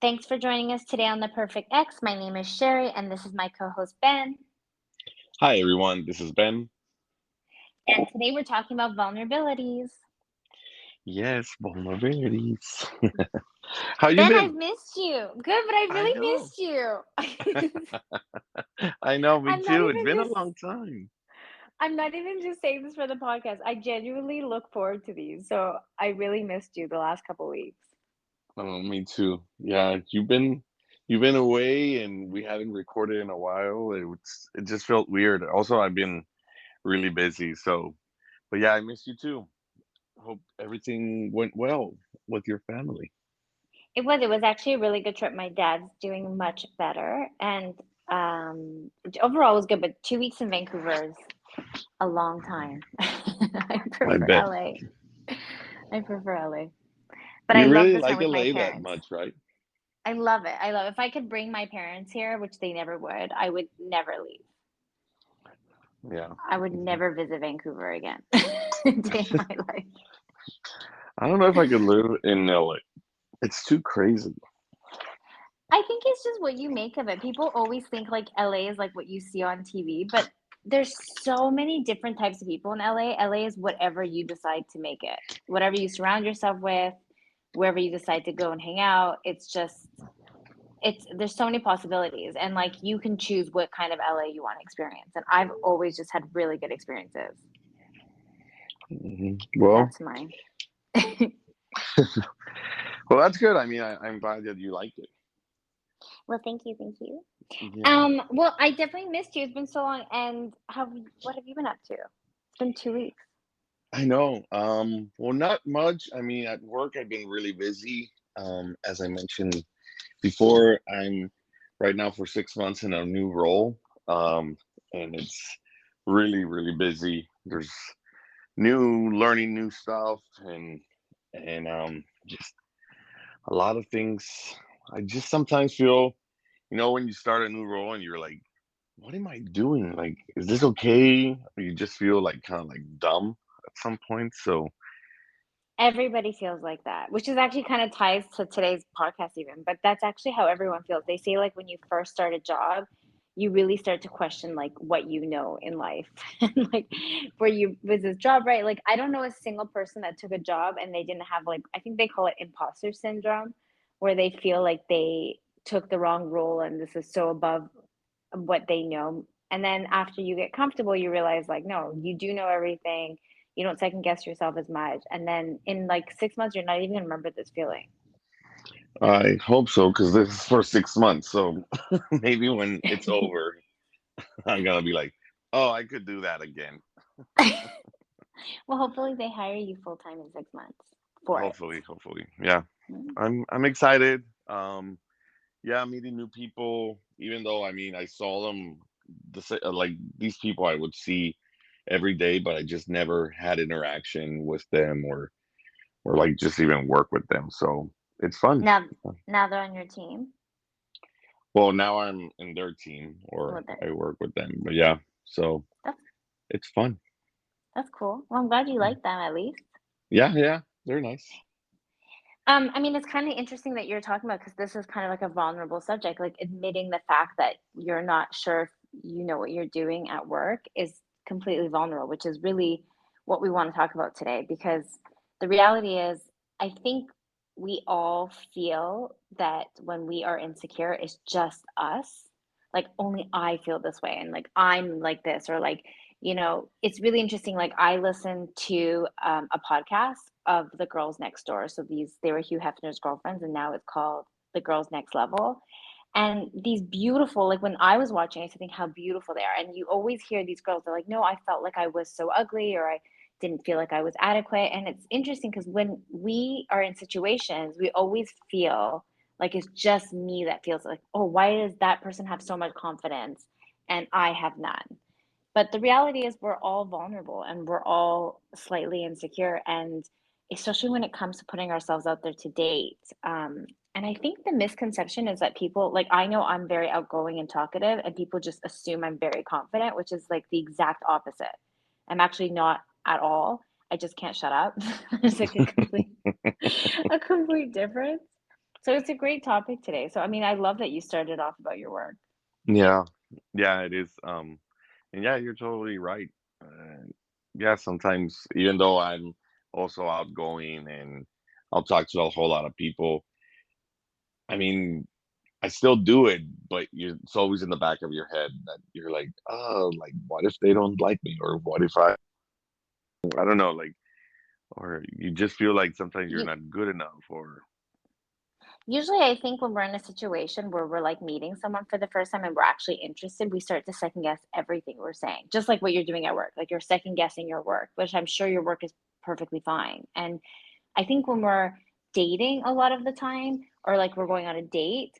Thanks for joining us today on The Perfect X. My name is Sherry, and this is my co host, Ben. Hi everyone, this is Ben. And today we're talking about vulnerabilities. Yes, vulnerabilities. How you Ben, I've been? missed you. Good, but I I really know. missed you. I know, me I'm not too. It's even been a just long time. I'm not even just saying this for the podcast. I genuinely look forward to these. So I really missed you the last couple weeks. Oh, me too. Yeah, you've been away and we hadn't recorded in a while. It just felt weird. Also, I've been really busy, but yeah, I miss you too. Hope everything went well with your family. It was actually a really good trip. My dad's doing much better. And overall it was good, but 2 weeks in Vancouver is a long time. I I prefer bet. LA. I prefer LA. But I You love really the time like with my LA that parents. much, right? I love it. I love it. If I could bring my parents here, which they never would, I would never leave. Yeah. I would never visit Vancouver again. Day in my life. I don't know if I could live in LA. It's too crazy. I think it's just what you make of it. People always think like LA is like what you see on TV, but there's so many different types of people in LA. LA is whatever you decide to make it. Whatever you surround yourself with, wherever you decide to go and hang out, it's there's so many possibilities and like you can choose what kind of LA you want to experience. And I've always just had really good experiences. Well, That's mine. well, that's good. I mean, I'm glad that you liked it. Well, thank you, thank you. Yeah, Well, I definitely missed you. It's been so long. And what have you been up to? It's been 2 weeks. I know. Well, not much. I mean, at work, I've been really busy. As I mentioned before, I'm right now for 6 months in a new role. And it's really, really busy. There's learning new stuff and just a lot of things. I just sometimes feel, when you start a new role and you're like, what am I doing? Like, is this okay? Or you just feel like kind of like dumb at some point. So, Everybody feels like that, which is actually kind of ties to today's podcast, even. But that's actually how everyone feels. They say, like, when you first start a job, you really start to question, like, what you know in life. And, like, was this job right? Like, I don't know a single person that took a job and they didn't have, like, I think they call it imposter syndrome, where they feel like they took the wrong role and this is so above what they know. And then after you get comfortable, you realize like, no, you do know everything. You don't second guess yourself as much. And then in like 6 months, you're not even gonna remember this feeling. I hope so, because this is for 6 months. So maybe when it's over, I'm gonna be like, oh, I could do that again. Well, hopefully they hire you full time in 6 months for it. Hopefully. Yeah. Mm. I'm excited. Yeah, meeting new people, even though I mean I saw them like these people I would see every day, but I just never had interaction with them or like just even work with them. So it's fun. Now, now they're on your team. Well, now I'm in their team or Well, that, I work with them. But yeah, so that's it's fun. that's cool. Well, I'm glad you like them at least. Yeah, yeah, they're nice. I mean, it's kind of interesting that you're talking about because this is kind of like a vulnerable subject, like admitting the fact that you're not sure if you know what you're doing at work is completely vulnerable, which is really what we want to talk about today. Because the reality is, I think we all feel that when we are insecure, it's just us. Like, only I feel this way, and like, I'm like this, or like, it's really interesting. Like I listened to a podcast of the girls next door. So they were Hugh Hefner's girlfriends, and now it's called the Girls Next Level. And these beautiful, like when I was watching, I used to think how beautiful they are. And you always hear these girls, they're like, no, I felt like I was so ugly, or I didn't feel like I was adequate. And it's interesting because when we are in situations, we always feel like it's just me that feels like, oh, why does that person have so much confidence and I have none? But the reality is, we're all vulnerable and we're all slightly insecure. And especially when it comes to putting ourselves out there to date. And I think the misconception is that people, like, I know I'm very outgoing and talkative, and people just assume I'm very confident, which is like the exact opposite. I'm actually not at all. I just can't shut up. There's like a complete difference. So it's a great topic today. So I mean, I love that you started off about your work. Yeah, yeah, it is. And yeah, you're totally right. Yeah, sometimes even though I'm also outgoing and I'll talk to a whole lot of people, I mean, I still do it, but it's always in the back of your head that you're like, oh, like what if they don't like me, or what if I don't know, like, or you just feel like sometimes you're You not good enough, or Usually, I think when we're in a situation where we're like meeting someone for the first time and we're actually interested, we start to second guess everything we're saying, just like what you're doing at work. Like you're second guessing your work, which I'm sure your work is perfectly fine. And I think when we're dating a lot of the time, or like we're going on a date,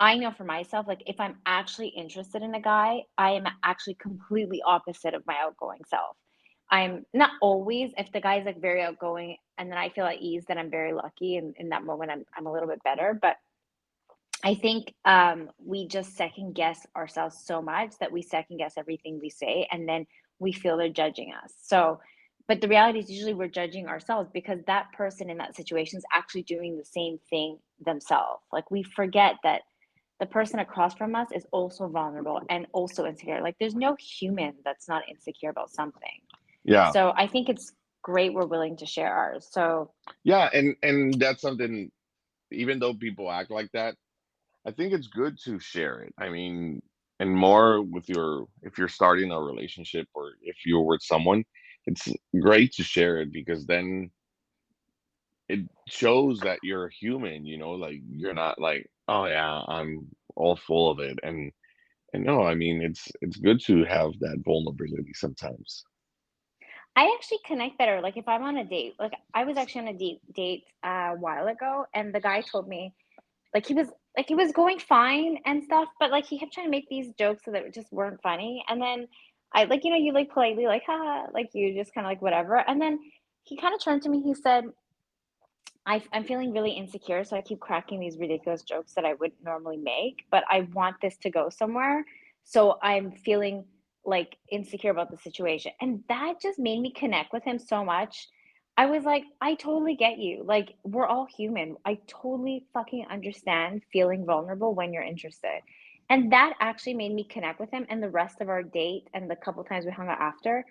I know for myself, like if I'm actually interested in a guy, I am actually completely opposite of my outgoing self. I'm not always, if the guy's like very outgoing and then I feel at ease, then I'm very lucky. And in that moment, I'm a little bit better. But I think we just second guess ourselves so much that we second guess everything we say, and then we feel they're judging us. So, but the reality is usually we're judging ourselves because that person in that situation is actually doing the same thing themselves. Like we forget that the person across from us is also vulnerable and also insecure. Like there's no human that's not insecure about something. yeah, So I think it's great we're willing to share ours. So yeah, and that's something. Even though people act like that, I think it's good to share it. I mean, and more with your if you're starting a relationship or if you're with someone, it's great to share it because then it shows that you're human, like you're not like, oh yeah, I'm all full of it. And no, I mean it's good to have that vulnerability sometimes. I actually connect better. Like if I'm on a date, like I was actually on a date a while ago, and the guy told me like he was going fine and stuff, but like he kept trying to make these jokes that just weren't funny. And then I like you like politely like ha like you just kind of like whatever. And then he kind of turned to me. He said, I'm feeling really insecure, so I keep cracking these ridiculous jokes that I wouldn't normally make, but I want this to go somewhere. So I'm feeling like insecure about the situation. And that just made me connect with him so much. I was like, I totally get you. Like, we're all human. I totally fucking understand feeling vulnerable when you're interested. And that actually made me connect with him. And the rest of our date and the couple times we hung out after,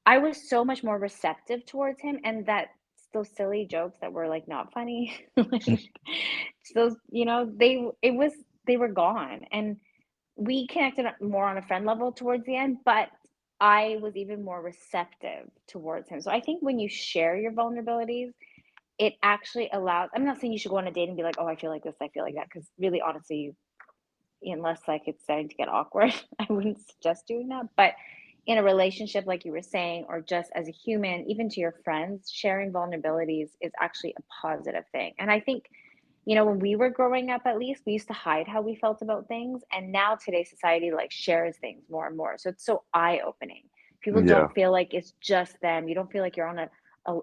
I was so much more receptive towards him, and that those silly jokes that were, like, not funny, like, those they were gone, and we connected more on a friend level towards the end, but I was even more receptive towards him. So I think when you share your vulnerabilities, it actually allows I'm not saying you should go on a date and be like, "Oh, I feel like this, I feel like that," because really, honestly, unless like it's starting to get awkward, I wouldn't suggest doing that. But in a relationship, like you were saying, or just as a human, even to your friends, sharing vulnerabilities is actually a positive thing. And I think, when we were growing up, at least we used to hide how we felt about things. And now today's society like shares things more and more. So it's so eye opening. People Yeah. don't feel like it's just them. You don't feel like you're on a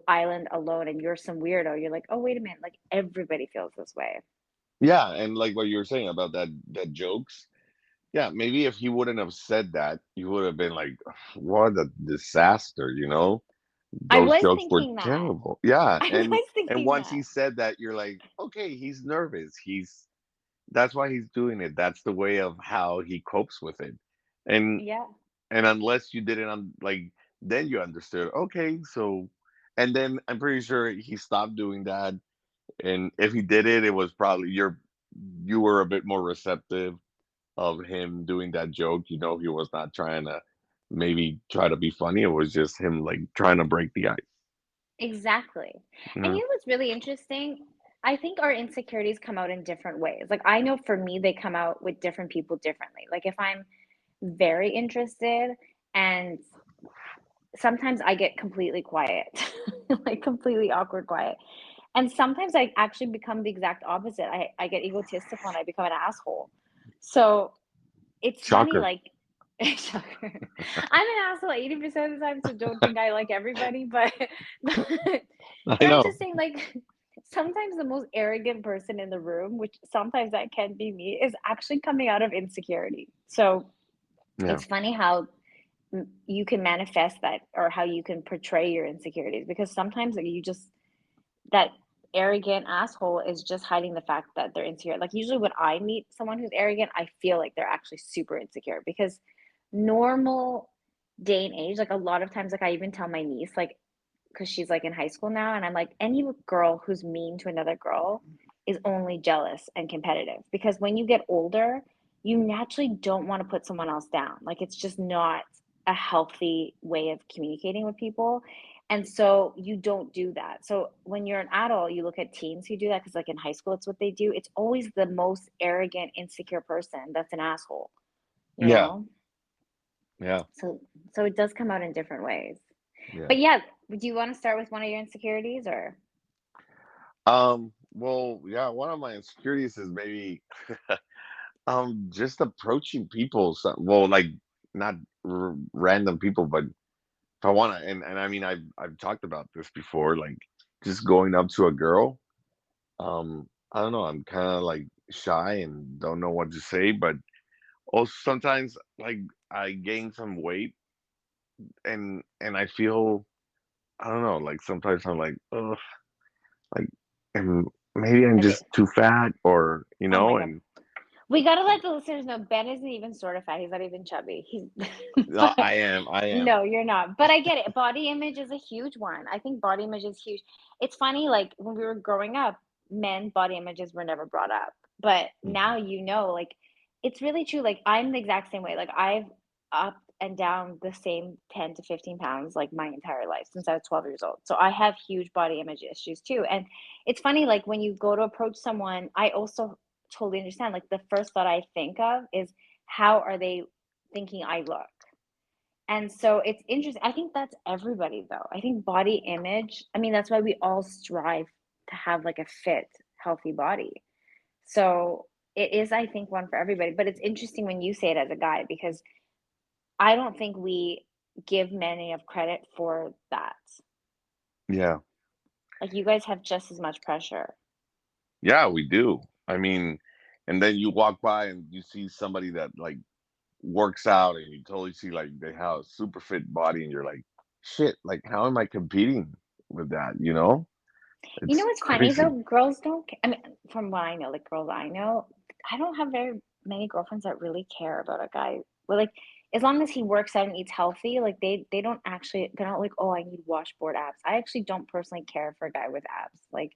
island alone and you're some weirdo. You're like, oh, wait a minute. Like everybody feels this way. Yeah, and like what you were saying about that jokes. Yeah, maybe if he wouldn't have said that, you would have been like, what a disaster. I Those was jokes were thinking that. terrible. Yeah, I and was and thinking once he that. said that, you're like, okay, he's nervous. That's why he's doing it. That's the way of how he copes with it. And Yeah, and unless you didn't like then you understood, okay, so and then I'm pretty sure he stopped doing that. And if he did it, it was probably you were a bit more receptive of him doing that joke. He was not trying to maybe try to be funny. It was just him like trying to break the ice. exactly. And Yeah. you know what's really interesting? I think our insecurities come out in different ways. Like I know for me, they come out with different people differently. Like if I'm very interested and sometimes I get completely quiet, like completely awkward quiet. And sometimes I actually become the exact opposite. I get egotistical and I become an asshole. So it's funny, Shocker. like shocker. I'm an asshole 80% of the time, so don't think I like everybody, but I but I'm know. just saying, like, sometimes the most arrogant person in the room, which sometimes that can be me, is actually coming out of insecurity. So Yeah. it's funny how you can manifest that or how you can portray your insecurities because sometimes like, you just that arrogant asshole is just hiding the fact that they're insecure. Like usually when I meet someone who's arrogant, I feel like they're actually super insecure because normal day and age, like a lot of times, like I even tell my niece, like, because she's like in high school now, and I'm like, any girl who's mean to another girl is only jealous and competitive. Because when you get older, you naturally don't want to put someone else down. Like it's just not a healthy way of communicating with people. And so you don't do that. So when you're an adult, you look at teens who do that because, like in high school, it's what they do. It's always the most arrogant, insecure person that's an asshole, you Yeah, know? yeah, So so it does come out in different ways. yeah. But yeah, do you want to start with one of your insecurities or? Well, yeah, one of my insecurities is maybe just approaching people. So, well, like not random people, but if I want to, and I mean, I've talked about this before, like just going up to a girl. I don't know, I'm kind of like shy and don't know what to say, but also sometimes like I gain some weight and I feel I don't know, like sometimes I'm like, ugh, like, and maybe I'm Okay. just too fat, or Oh my God. and We gotta let the listeners know Ben isn't even sort of fat. He's not even chubby. He's no, but I am, no, you're not. But I get it. Body image is a huge one. I think body image is huge. It's funny, like when we were growing up, men body images were never brought up. But Mhm. now like it's really true. Like I'm the exact same way. Like I've up and down the same 10 to 15 pounds like my entire life since I was 12 years old. So I have huge body image issues too. And it's funny, like when you go to approach someone, I also totally understand. Like the first thought I think of is how are they thinking I look? And so it's interesting. I think that's everybody though. I think body image, I mean, that's why we all strive to have like a fit, healthy body. So it is, I think, one for everybody. But it's interesting when you say it as a guy because I don't think we give men enough credit for that. Yeah, Like you guys have just as much pressure. yeah, we do. I mean, and then you walk by and you see somebody that like works out and you totally see like they have a super fit body and you're like, shit, like how am I competing with that? You know It's what's funny though? crazy. Girls don't. I mean, from what I know, like girls I know, I don't have very many girlfriends that really care about a guy. Well, like as long as he works out and eats healthy, like they don't actually they're not like, oh, I need washboard abs. I actually don't personally care for a guy with abs, like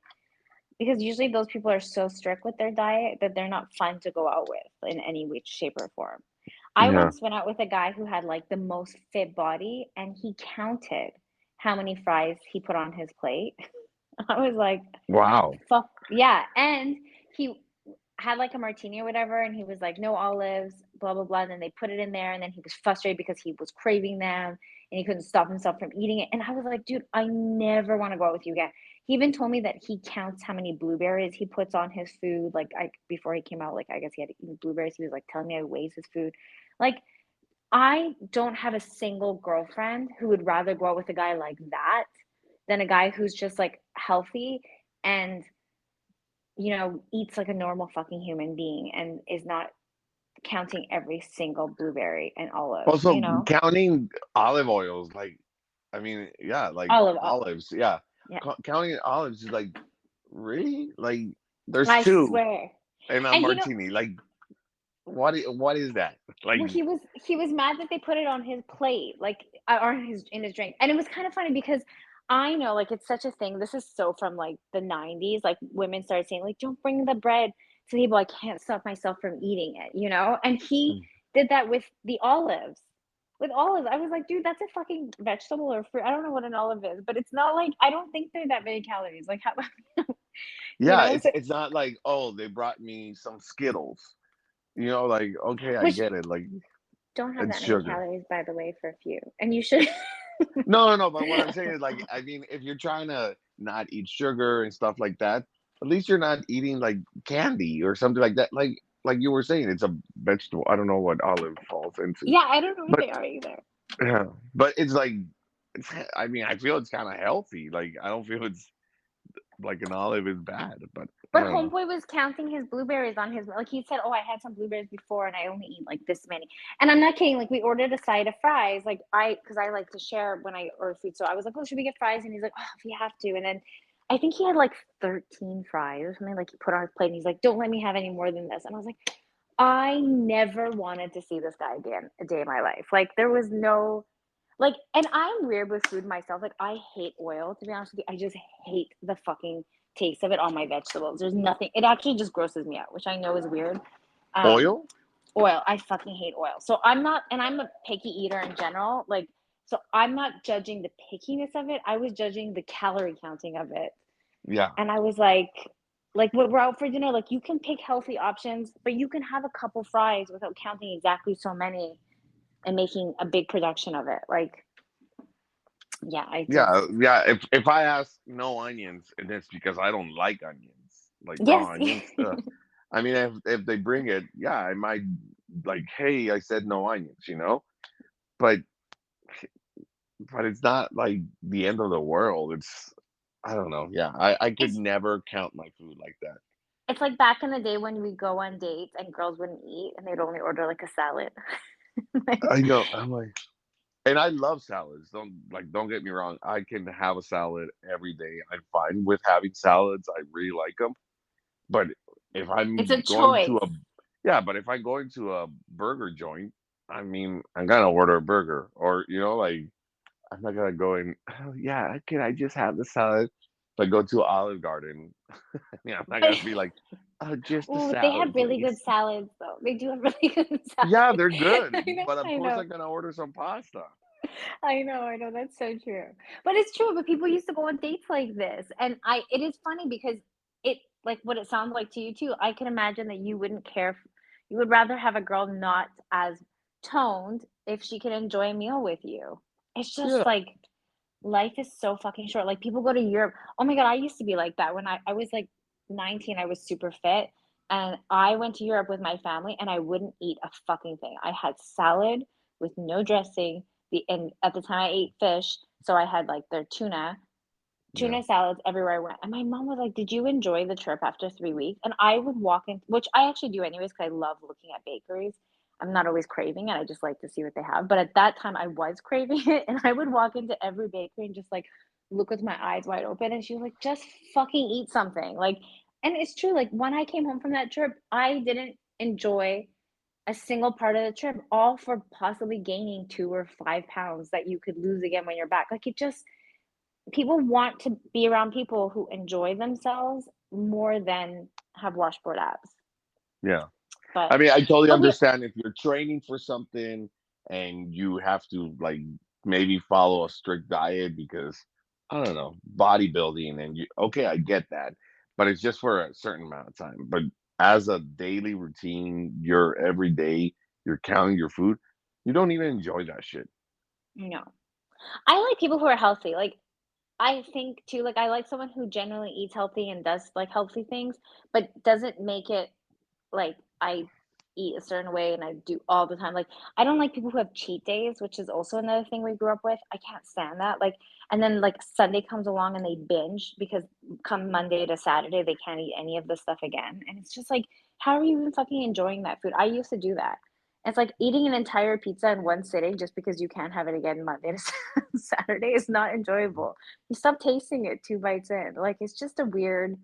because usually those people are so strict with their diet that they're not fun to go out with in any way, shape, or form. I Yeah. once went out with a guy who had like the most fit body, and he counted how many fries he put on his plate. I was like, Wow. fuck yeah. And he had like a martini or whatever, and he was like, no olives, blah, blah, blah. And then they put it in there, and then he was frustrated because he was craving them and he couldn't stop himself from eating it. And I was like, dude, I never want to go out with you again. He even told me that he counts how many blueberries he puts on his food. Like, before he came out, like, I guess he had to eat blueberries. He was like telling me how he weighs his food. Like, I don't have a single girlfriend who would rather go out with a guy like that than a guy who's just like healthy and eats like a normal fucking human being and is not counting every single blueberry and olive, Also, counting olive oils, like, I mean, yeah, like Olive, olives, yeah. yeah. Counting olives is like, really? Like, there's I two swear. in a And martini. Like, what is that? Like, well, he was mad that they put it on his plate, like or in his drink. And it was kind of funny because I know like it's such a thing. This is so from like the 90s. Like women started saying, like, don't bring the bread to the table. I can't stop myself from eating it. And he mm, did that with the olives. With olives. I was like, dude, that's a fucking vegetable or fruit. I don't know what an olive is, but it's not like I don't think they're that many calories. Like how you yeah, know, so it's not like, oh, they brought me some Skittles. Like, okay, I which get it. Like, don't have it's that many sugar. calories, by the way, for a few. And you should No, no, no. But what I'm saying is, like, I mean, if you're trying to not eat sugar and stuff like that, at least you're not eating like candy or something like that. Like you were saying, it's a vegetable. I don't know what olive falls into, Yeah, I don't know what but they are either. yeah, but it's like, I mean, I feel it's kind of healthy. Like, I don't feel it's like an olive is bad, but I But don't know. Homeboy was counting his blueberries on his like he said, "Oh, I had some blueberries before, and I only eat like this many." And I'm not kidding. Like we ordered a side of fries, like because I like to share when I order food. So I was like, "Oh, should we get fries?" And he's like, "Oh, if you have to." And then I think he had like 13 fries or something, like he put on his plate and he's like, "Don't let me have any more than this." And I was like, I never wanted to see this guy again a day in my life. Like there was no like, and I'm weird with food myself. Like I hate oil, to be honest with you. I just hate the fucking taste of it on my vegetables. There's nothing. It actually just grosses me out, which I know is weird. Um, Oil? Oil. I fucking hate oil. So I'm not, and I'm a picky eater in general. Like, so I'm not judging the pickiness of it. I was judging the calorie counting of it. Yeah. And I was like when we're out for dinner, like you can pick healthy options, but you can have a couple fries without counting exactly so many and making a big production of it. Like, yeah, I just, Yeah, yeah. If I ask no onions, and it's because I don't like onions, like yes. raw onions. I mean, if they bring it, yeah, I might like, hey, I said no onions, but it's not like the end of the world. It's I don't know. Yeah, I could it's never count my food like that. it's like back in the day when we go on dates and girls wouldn't eat and they'd only order like a salad. Like, I know. I'm like, and I love salads. Don't get me wrong. I can have a salad every day. I'm fine with having salads. I really like them. But if it's a I'm going to choice. a yeah, but if I'm going to a burger joint, I mean, I'm gonna order a burger, or like I'm not gonna go in. Oh, yeah, can I just have the salad? If I go to Olive Garden, yeah, I'm not But gonna be like, oh, just the oh, they have salad, really good please. salads though. They do have really good Yeah, salads. they're good, I know, but of I course know. I'm gonna order some pasta. I know, that's so true. But it's true, but people used to go on dates like this. And it is funny because it like what it sounds like to you too. I can imagine that you wouldn't care you would rather have a girl not as toned if she can enjoy a meal with you. It's Yeah, just like life is so fucking short. Like people go to Europe. Oh my God, I used to be like that when I was like 19, I was super fit. And I went to Europe with my family and I wouldn't eat a fucking thing. I had salad with no dressing. And at the time I ate fish, so I had like their yeah, tuna salads everywhere I went. And my mom was like, "Did you enjoy the trip after 3 weeks?" And I would walk in, which I actually do anyways, because I love looking at bakeries. I'm not always craving it. I just like to see what they have. But at that time, I was craving it, and I would walk into every bakery and just like look with my eyes wide open. And she was like, "Just fucking eat something." Like, and it's true. Like when I came home from that trip, I didn't enjoy a single part of the trip, all for possibly gaining 2 or 5 pounds that you could lose again when you're back. Like it just people want to be around people who enjoy themselves more than have washboard abs. yeah. I But mean, I totally but we understand if you're training for something and you have to like maybe follow a strict diet because I don't know, bodybuilding and you okay, I get that. But it's just for a certain amount of time. But as a daily routine, you're every day, you're counting your food, you don't even enjoy that shit. no. I like people who are healthy. Like I think too, like I like someone who generally eats healthy and does like healthy things, but doesn't make it like I eat a certain way and I do all the time. Like I don't like people who have cheat days, which is also another thing we grew up with. I can't stand that. Like and then like Sunday comes along and they binge because come Monday to Saturday they can't eat any of this stuff again. And it's just like, how are you even fucking enjoying that food? I used to do that. It's like eating an entire pizza in one sitting just because you can't have it again Monday to Saturday is not enjoyable. You stop tasting it 2 bites in. Like it's just a weird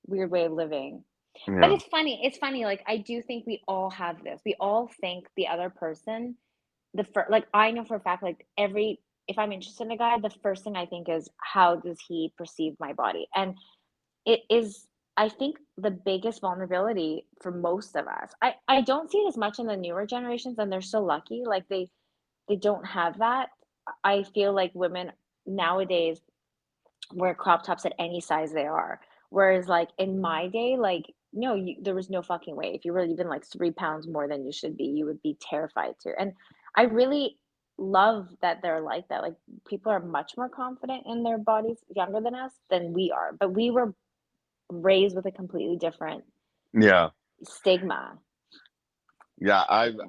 way of living. But Yeah. it's funny, like, I do think we all have this. We all think the other person, like, I know for a fact, like, if I'm interested in a guy, the first thing I think is, how does he perceive my body? And it is, I think, the biggest vulnerability for most of us. I don't see it as much in the newer generations, and they're so lucky. Like, they don't have that. I feel like women nowadays wear crop tops at any size they are. Whereas like in my day, like no, there was no fucking way. If you were even like 3 pounds more than you should be, you would be terrified to. And I really love that they're like that. Like people are much more confident in their bodies younger than us than we are. But we were raised with a completely different Yeah. stigma. Yeah, So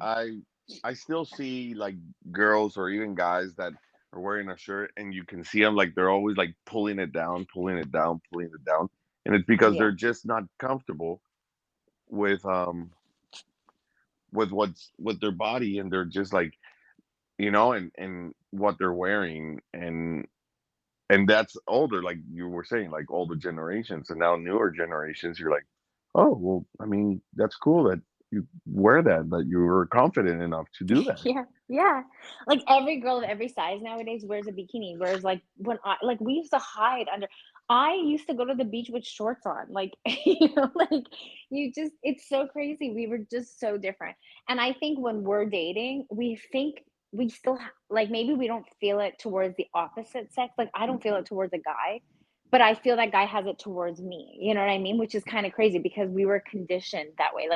I still see like girls or even guys that are wearing a shirt and you can see them like they're always like pulling it down, pulling it down, pulling it down, and it's because yeah. they're just not comfortable with with their body and they're just like and what they're wearing and and that's older, like you were saying, like older generations, and now newer generations. You're like, oh well, I mean, that's cool that you wear that, that you were confident enough to do that. Yeah, yeah. Like every girl of every size nowadays wears a bikini. Whereas like when I like we used to hide under I used to go to the beach with shorts on. Like, like you just it's so crazy. We were just so different. And I think when we're dating, we think we still like maybe we don't feel it towards the opposite sex. Like I don't feel it towards a guy, but I feel that guy has it towards me. You know what I mean? Which is kind of crazy because we were conditioned that way.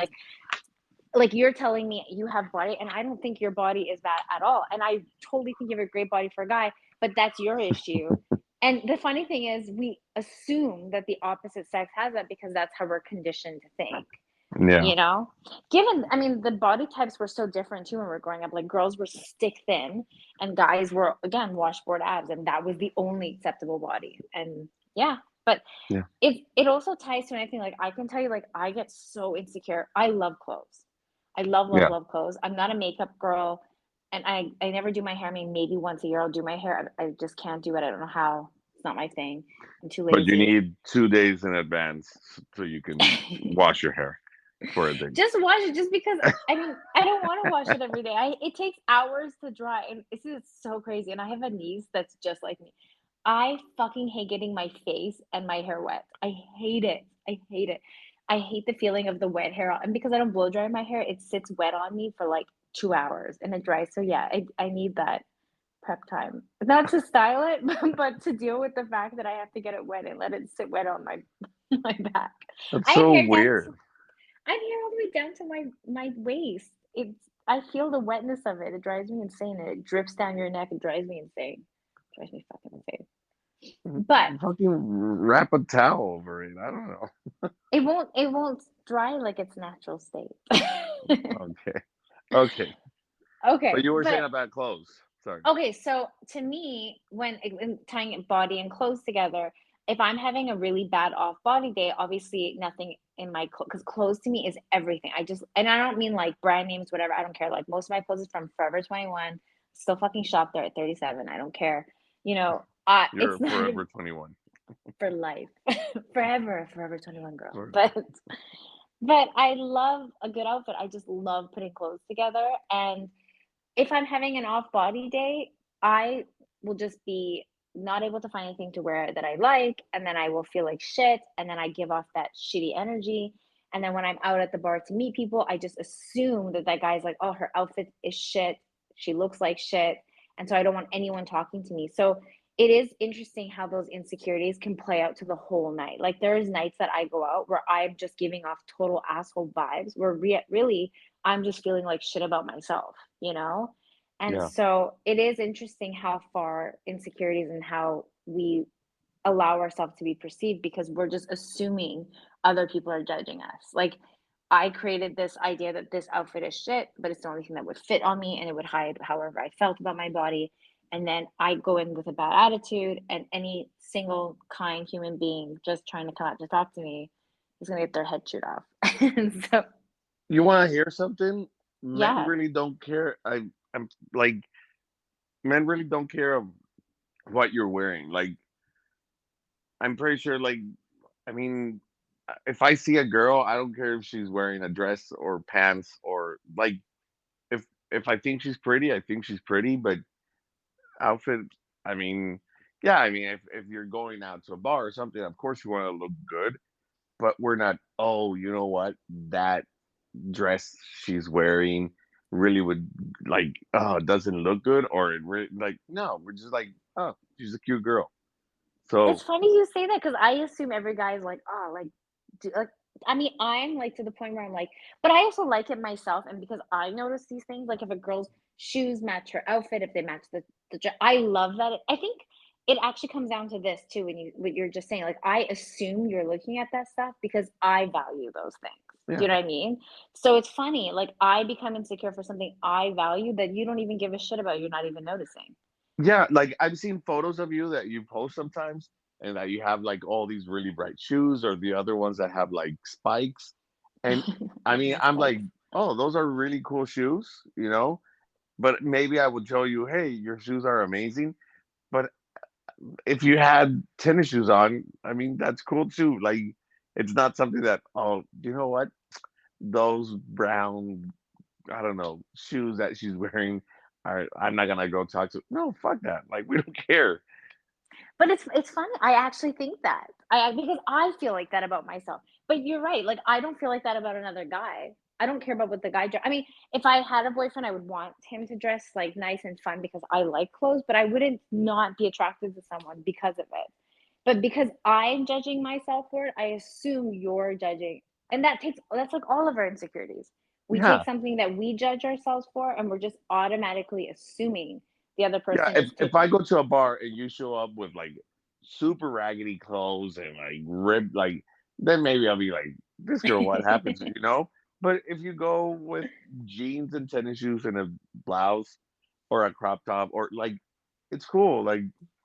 Like you're telling me you have body and I don't think your body is bad at all, and I totally think you have a great body for a guy, but that's your issue. And the funny thing is we assume that the opposite sex has that because that's how we're conditioned to think, Yeah, you know, given I mean the body types were so different too when we were growing up. Like girls were stick thin and guys were again washboard abs, and that was the only acceptable body. And yeah, but yeah, it also ties to anything. Like I can tell you, like I get so insecure. I love clothes. I love, love, yeah. love clothes. I'm not a makeup girl, and I never do my hair. I mean, maybe once a year I'll do my hair. I just can't do it. I don't know how. It's not my thing. I'm too But you lazy. need 2 days in advance so you can wash your hair for a thing. Just wash it, just because I mean I don't want to wash it every day. It takes hours to dry, and this is so crazy. And I have a niece that's just like me. I fucking hate getting my face and my hair wet. I hate it. I hate it. I hate the feeling of the wet hair. And because I don't blow dry my hair, it sits wet on me for like 2 hours and it dries. So yeah, I need that prep time. Not to style it, but to deal with the fact that I have to get it wet and let it sit wet on my my back. That's I have so hair down weird. I have hair all the way down to my waist. It's I feel the wetness of it. It drives me insane, and it drips down your neck. It drives me insane. Drives me fucking insane. But Fucking wrap a towel over it. I don't know. it won't dry like its natural state. Okay. Okay. But Okay, you were saying but about clothes. Sorry. okay, so to me, when tying body and clothes together, if I'm having a really bad off body day, obviously nothing in my clothes, because clothes to me is everything. And I don't mean like brand names, whatever. I don't care. Like most of my clothes is from Forever 21. Still fucking shop there at 37. I don't care. You're It's not forever 21. for life, forever, Forever 21 girl. Forever. But I love a good outfit. I just love putting clothes together, and if I'm having an off body day, I will just be not able to find anything to wear that I like, and then I will feel like shit, and then I give off that shitty energy. And then when I'm out at the bar to meet people, I just assume that that guy's like, oh, her outfit is shit. She looks like shit. And so I don't want anyone talking to me. So it is interesting how those insecurities can play out to the whole night. Like there's nights that I go out where I'm just giving off total asshole vibes, where really I'm just feeling like shit about myself, you know? And Yeah. so it is interesting how far insecurities and how we allow ourselves to be perceived because we're just assuming other people are judging us. Like I created this idea that this outfit is shit, but it's the only thing that would fit on me and it would hide however I felt about my body. And then I go in with a bad attitude, and any single kind human being just trying to come out to talk to me is going to get their head chewed off. And so, You want to hear something? Men yeah, really don't care. I'm like, men really don't care of what you're wearing. Like, I'm pretty sure, like, I mean, if I see a girl, I don't care if she's wearing a dress or pants or like, if I think she's pretty, I think she's pretty. But outfit, I mean, yeah, I mean, if you're going out to a bar or something, of course you want to look good. But we're not. Oh, you know what? That dress she's wearing really would like. Oh, it doesn't look good, or it really like. No, we're just like, oh, she's a cute girl. it's So funny you say that because I assume every guy is like, oh, like, I mean, I'm like to the point where I'm like, but I also like it myself. And because I notice these things, like if a girl's shoes match her outfit, if they match I love that. I think it actually comes down to this too, what you're just saying. Like, I assume you're looking at that stuff because I value those things. Do yeah, you know what I mean? So it's funny, like I become insecure for something I value that you don't even give a shit about. You're not even noticing. yeah. Like I've seen photos of you that you post sometimes, and that you have like all these really bright shoes, or the other ones that have like spikes. And I Love mean, my I'm like, spikes. oh, those are really cool shoes, But maybe I would tell you, hey, your shoes are amazing. But if you had tennis shoes on, I mean, that's cool too. Like, it's not something that, oh, you know what? Those brown, I don't know, shoes that she's wearing are, I'm not gonna go talk to. No, fuck that. Like, we don't care. But it's funny. I actually think that. Because I feel like that about myself. But you're right. Like I don't feel like that about another guy. I don't care about what the guy I mean, if I had a boyfriend, I would want him to dress like nice and fun because I like clothes, but I wouldn't not be attracted to someone because of it. But because I'm judging myself for it, I assume you're judging. And that's like all of our insecurities. We take Yeah. something that we judge ourselves for and we're just automatically assuming the other Yeah, person is if I taking go it. to a bar and you show up with like super raggedy clothes and like ripped, like, then maybe I'll be like, this girl, what happened to you, you know? But if you go with jeans and tennis shoes and a blouse or a crop top or like, it's cool. Like,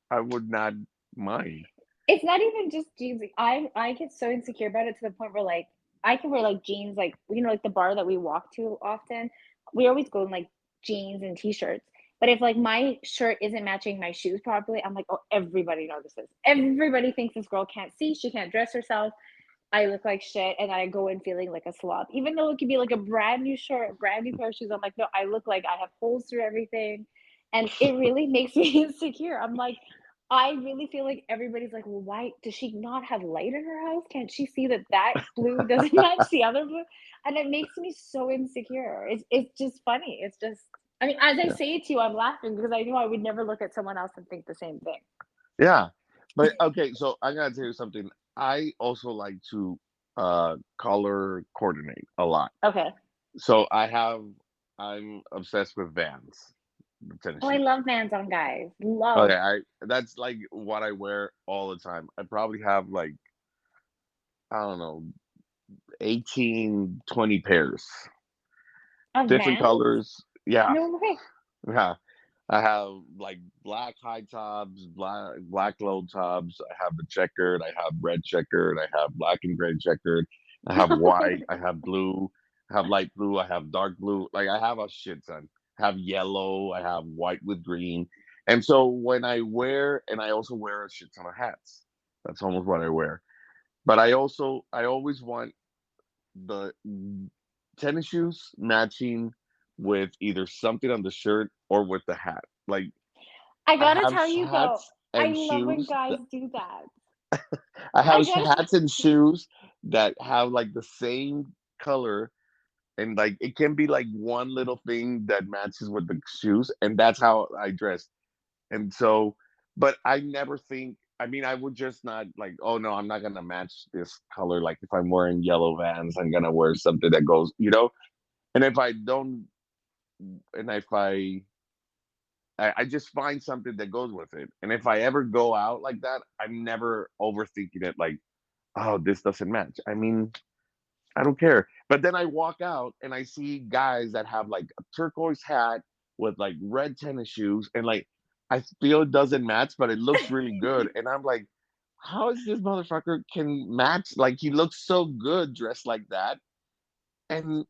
I would not mind. It's not even just jeans. Like, I get so insecure about it to the point where like I can wear like jeans, like like the bar that we walk to often. We always go in like jeans and t-shirts. But if like my shirt isn't matching my shoes properly, I'm like, oh, everybody notices. Everybody thinks this girl can't see, she can't dress herself. I look like shit, and I go in feeling like a slob. Even though it could be like a brand new shirt, a brand new pair of shoes, I'm like, no, I look like I have holes through everything, and it really makes me insecure. I'm like, I really feel like everybody's like, well, why does she not have light in her house? Can't she see that that blue doesn't match the other blue? And it makes me so insecure. It's just funny. It's just, I mean, as I Yeah. say it to you, I'm laughing because I know I would never look at someone else and think the same thing. Yeah. But okay, so I gotta tell you something. I also like to color coordinate a lot. Okay. So I'm obsessed with Vans, the tennis Oh, I shoes. love Vans on guys. Okay, Love. I that's like what I wear all the time. I probably have like, I don't know, 18, 20 pairs. Of Different Vans? colors. Yeah. No way. Yeah. I have like black high tops, black low tops. I have the checkered. I have red checkered. I have black and gray checkered. I have white. I have blue. I have light blue. I have dark blue. Like, I have a shit ton. I have yellow. I have white with green. And so when I wear, and I also wear a shit ton of hats. That's almost what I wear. But I always want the tennis shoes matching with either something on the shirt or with the hat. Like, I I gotta have tell you though, hats I and love when shoes. guys do that. I I have gotta hats and shoes that have like the same color, and like it can be like one little thing that matches with the shoes, and that's how I dress. And so, but I never think. I mean, I would just not like, oh no, I'm not gonna match this color. Like, if I'm wearing yellow Vans, I'm gonna wear something that goes, you know. And if I don't, and if I just find something that goes with it. And if I ever go out like that, I'm never overthinking it. Like, oh, this doesn't match. I mean, I don't care. But then I walk out and I see guys that have like a turquoise hat with like red tennis shoes, and like, I feel it doesn't match, but it looks really good. And I'm like, how is this motherfucker can match? Like, he looks so good dressed like that. And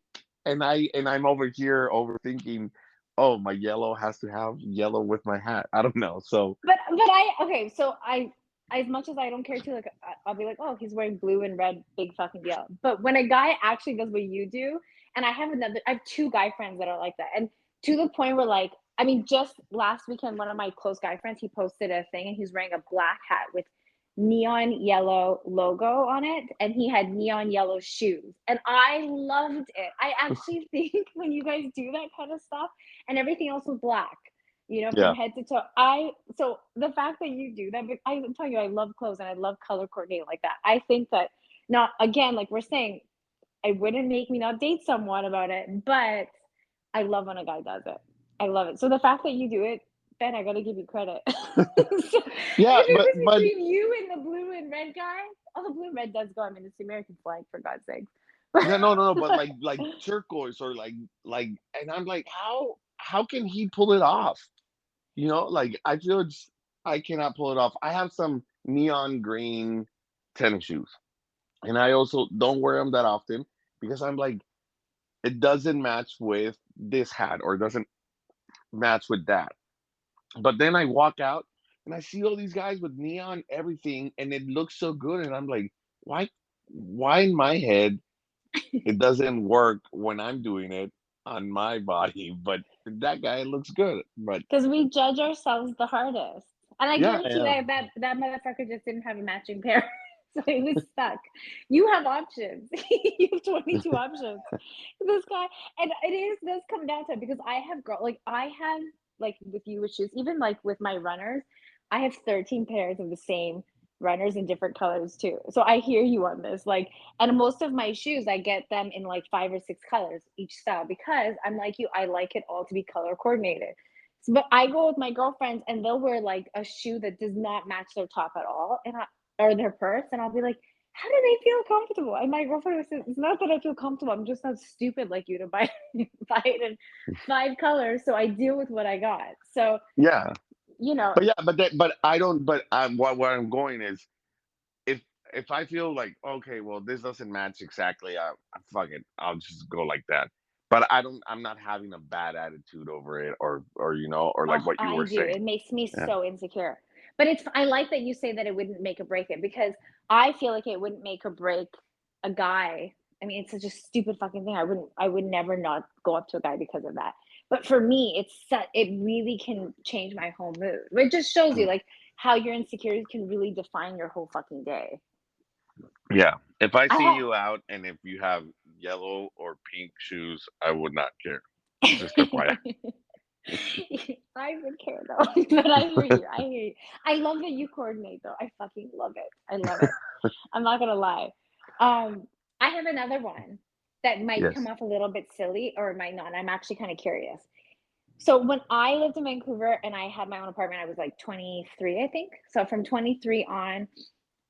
I'm over here overthinking, oh, my yellow has to have yellow with my hat. I don't know. So but I okay, so I as much as I don't care too, like I'll be like, oh, he's wearing blue and red, big fucking deal. But when a guy actually does what you do, and I have two guy friends that are like that, and to the point where like, I mean, just last weekend, one of my close guy friends, he posted a thing, and he's wearing a black hat with neon yellow logo on it, and he had neon yellow shoes, and I loved it. I actually think when you guys do that kind of stuff, and everything else was black, from yeah. head to toe. So the fact that you do that, but I'm telling you, I love clothes and I love color coordinating like that. I think that not again, like we're saying, it wouldn't make me not date someone about it, but I love when a guy does it. I love it. So the fact that you do it, Ben, I gotta give you credit. So, if Yeah, it was but between you and the blue and red guy, oh, the blue and red does go. I mean, it's the American flag for God's sakes. yeah, no, no, no, but like turquoise or like, and I'm like, how can he pull it off? You know, like, I feel I cannot pull it off. I have some neon green tennis shoes, and I also don't wear them that often because I'm like, it doesn't match with this hat or it doesn't match with that. But then I walk out and I see all these guys with neon everything, and it looks so good, and I'm like, why in my head it doesn't work when I'm doing it on my body, but that guy looks good. But Because we judge ourselves the hardest. And I yeah, guarantee yeah, that motherfucker just didn't have a matching pair. So he was stuck. You have options. You have 22 options. This guy, and does come down to it because I have like with you with shoes, even like with my runners, I have 13 pairs of the same runners in different colors too. So I hear you on this. Like, and most of my shoes, I get them in like 5 or 6 colors each style because I'm like you, I like it all to be color coordinated. So, but I go with my girlfriends and they'll wear like a shoe that does not match their top at all, or their purse, and I'll be like, how do they feel comfortable? And my girlfriend was saying, it's not that I feel comfortable. I'm just not stupid like you to buy buy it in 5 colors. So I deal with what I got. So yeah. you know, But yeah, but I don't. But what I'm going is, if if I feel like, okay, well, this doesn't match exactly, fuck it, I'll just go like that. But I'm not having a bad attitude over it, or or like oh, what you I were do. saying. It makes me Yeah, so insecure. But I like that you say that it wouldn't make or break it because I feel like it wouldn't make or break a guy. I mean, it's such a stupid fucking thing. I would never not go up to a guy because of that. But for me, it really can change my whole mood. It just shows you like how your insecurities can really define your whole fucking day. yeah. If I I see have you out and if you have yellow or pink shoes, I would not care. Just FYI. I would care though, but I hear you. I hear you. I love that you coordinate though. I fucking love it. I love it. I'm not gonna lie. Um, I have another one that might come Yes. off a little bit silly or it might not. I'm actually kind of curious. So when I lived in Vancouver and I had my own apartment, I was like 23, I think. So from 23 on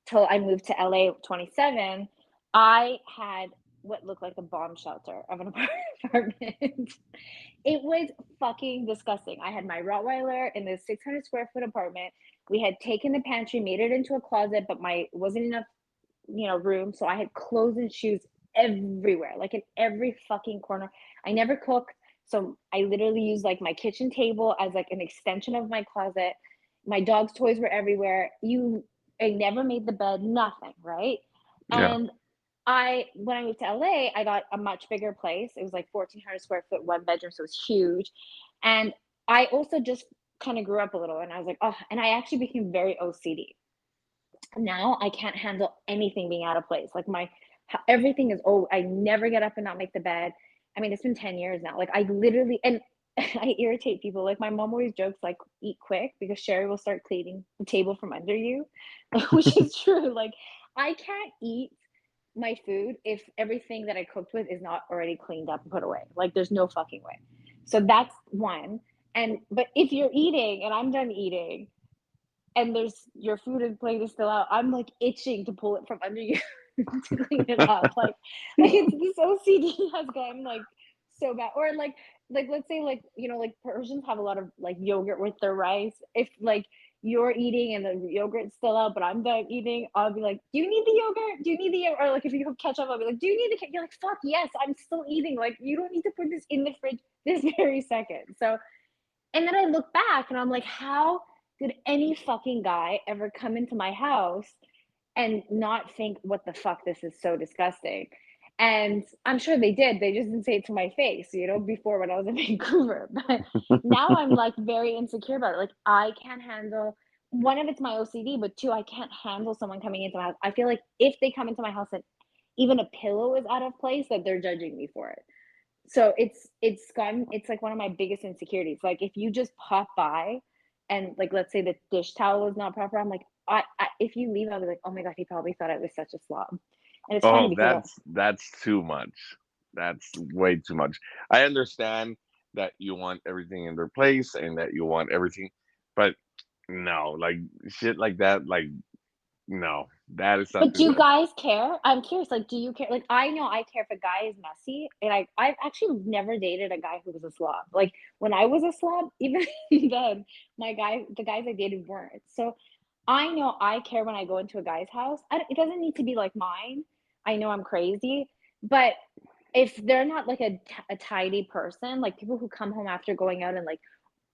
till I moved to LA 27, I had what looked like a bomb shelter of an apartment. It was fucking disgusting. I had my Rottweiler in this 600 square foot apartment. We had taken the pantry, made it into a closet, but my wasn't enough, room. So I had clothes and shoes everywhere, like in every fucking corner. I never cooked. So I literally used like my kitchen table as like an extension of my closet. My dog's toys were everywhere. I never made the bed, nothing, right? Yeah. And when I moved to LA, I got a much bigger place. It was like 1,400 square foot, one bedroom, so it was huge. And I also just kind of grew up a little, and I was like, oh, and I actually became very OCD. Now I can't handle anything being out of place. Like everything is, oh, I never get up and not make the bed. I mean, it's been 10 years now. Like I literally, and I irritate people. Like my mom always jokes, like, eat quick because Sherry will start cleaning the table from under you, which is true. Like I can't eat my food if everything that I cooked with is not already cleaned up and put away. Like there's no fucking way. So that's one. But if you're eating and I'm done eating and there's your food and plate is still out, I'm like itching to pull it from under you to clean it up. Like it's this OCD has gone like so bad. Or like let's say like like Persians have a lot of like yogurt with their rice. If like you're eating and the yogurt's still out, but I'm done eating, I'll be like, "Do you need the yogurt? Do you need the yogurt?" Or like if you have ketchup, I'll be like, "Do you need the?" You're like, "Fuck yes, I'm still eating." Like you don't need to put this in the fridge this very second. So and then I look back and I'm like, how did any fucking guy ever come into my house and not think, what the fuck, this is so disgusting? And I'm sure they did. They just didn't say it to my face, before when I was in Vancouver. But now I'm like very insecure about it. Like, I can't handle one of it's my OCD, but two, I can't handle someone coming into my house. I feel like if they come into my house and even a pillow is out of place, that they're judging me for it. So it's like one of my biggest insecurities. Like if you just pop by and like let's say the dish towel is not proper, I'm like, if you leave, I'll be like, oh my god, he probably thought I was such a slob. And it's funny Oh, because that's too much. That's way too much. I understand that you want everything in their place and that you want everything, but no, like shit like that, like no, that is but something do that. guys care? I'm curious, like, do you care? Like, I know I care if a guy is messy, and I've actually never dated a guy who was a slob. Like when I was a slob, even then, the guys I dated weren't. So I know I care when I go into a guy's house. It doesn't need to be like mine. I know I'm crazy, but if they're not like a tidy person, like people who come home after going out and like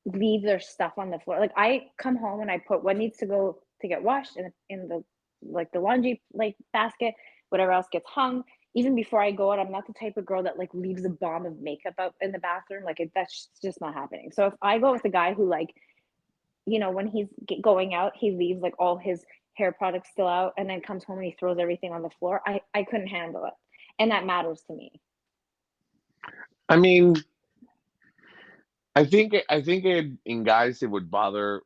leave their stuff on the floor. Like I come home and I put what needs to go to get washed in the like the laundry like basket, whatever else gets hung. Even before I go out, I'm not the type of girl that like leaves a bomb of makeup up in the bathroom. Like that's just not happening. So if I go with a guy who like, when he's going out, he leaves like all his hair products still out and then comes home and he throws everything on the floor. I couldn't handle it. And that matters to me. I mean, I think in guys it would bother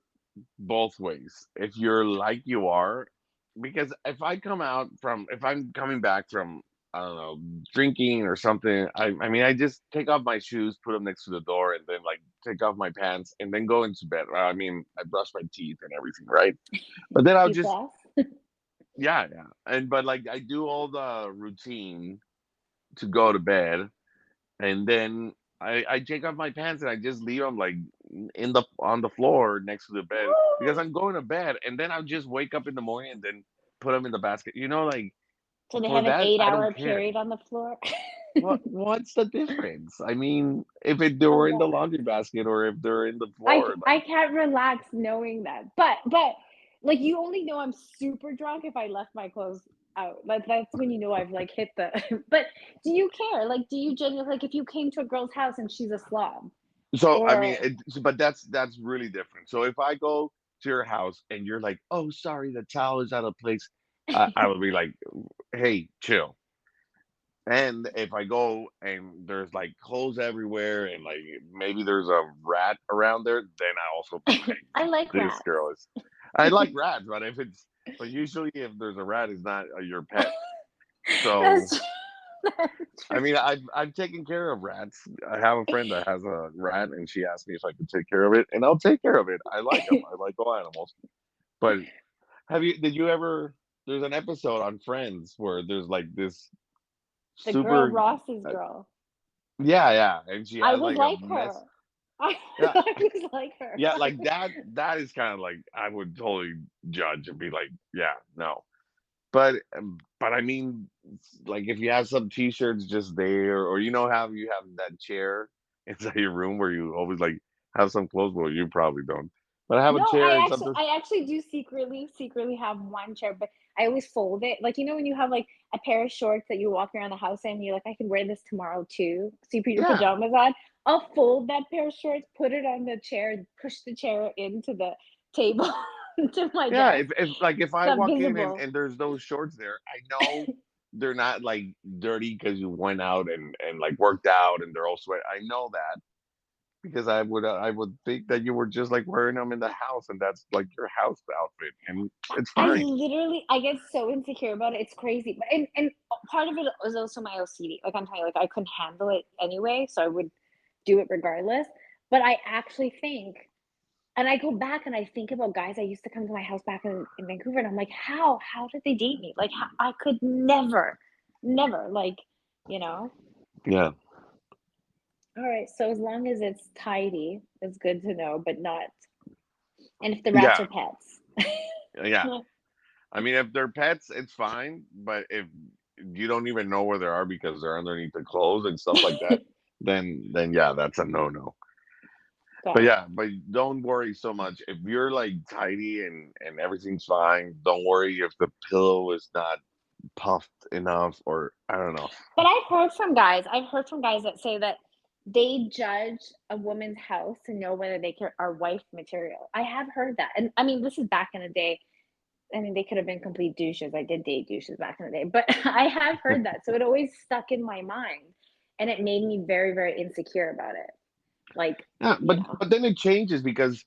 both ways. If you're like you are, because if I'm coming back from, I don't know, drinking or something, I mean I just take off my shoes, put them next to the door, and then like take off my pants and then go into bed. Well, I mean I brush my teeth and everything, right? But then I'll You just, floss? yeah, yeah, and but like I do all the routine to go to bed, and then I take off my pants and I just leave them like in the on the floor next to the bed because I'm going to bed, and then I'll just wake up in the morning and then put them in the basket. Like So they for have an that, I don't 8 hour care. period on the floor. What's the difference? I mean, if they A were in the lot. laundry basket or if they're in the I floor, I like, can't relax knowing that. But like you only know I'm super drunk if I left my clothes out. Like that's when you know I've like hit the but do you care? Like do you genuinely like if you came to a girl's house and she's a slob so I mean, or but that's really different. So if I go to your house and you're like, oh, sorry, the towel is out of place, I would be like, hey, chill. And if I go and there's like clothes everywhere and like maybe there's a rat around there, then I also be like, I like this rats. girl is. I like rats, but usually if there's a rat, it's not your pet. So That's true. That's I true. mean, I've taken care of rats. I have a friend that has a rat, and she asked me if I could take care of it, and I'll take care of it. I like them. I like all animals. But did you ever? There's an episode on Friends where there's like this The girl super, Ross's uh, girl. yeah, yeah, and she I has would like a like mess. her. I, Yeah, I was like her. yeah, like that. That is kind of like I would totally judge and be like, yeah, no. But I mean, like if you have some T-shirts just there, or how you have that chair inside your room where you always like have some clothes. Well, you probably don't, but I have a No, chair and something. I actually do secretly have one chair, but I always fold it. Like when you have like a pair of shorts that you walk around the house in, you're like, I can wear this tomorrow too. So you put your Yeah, pajamas on. I'll fold that pair of shorts, put it on the chair, and push the chair into the table to my yeah. desk. If I So walk in visible. and there's those shorts there, I know they're not like dirty because you went out and like worked out and they're all sweat. I know that because I would think that you were just like wearing them in the house and that's like your house outfit and it's I fine. literally I get so insecure about it. It's crazy. But and part of it was also my OCD. Like I'm telling you, like I couldn't handle it anyway, so I would do it regardless. But I actually think, and I go back and I think about guys I used to come to my house back in Vancouver, and I'm like, how did they date me? Like I could never, never like, you know. Yeah, All right, so as long as it's tidy, it's good to know, but not. And if the rats yeah, are pets, yeah. I mean, if they're pets, it's fine. But if you don't even know where they are because they're underneath the clothes and stuff like that, then yeah, that's a no-no. But got it. yeah, but don't worry so much. If you're like tidy and everything's fine, don't worry if the pillow is not puffed enough or I don't know. But I've heard from guys that say that they judge a woman's house to know whether are wife material. I have heard that. And I mean, this is back in the day. I mean, they could have been complete douches. I did date douches back in the day, but I have heard that. So it always stuck in my mind and it made me very, very insecure about it. Like, Yeah, you but know, but then it changes because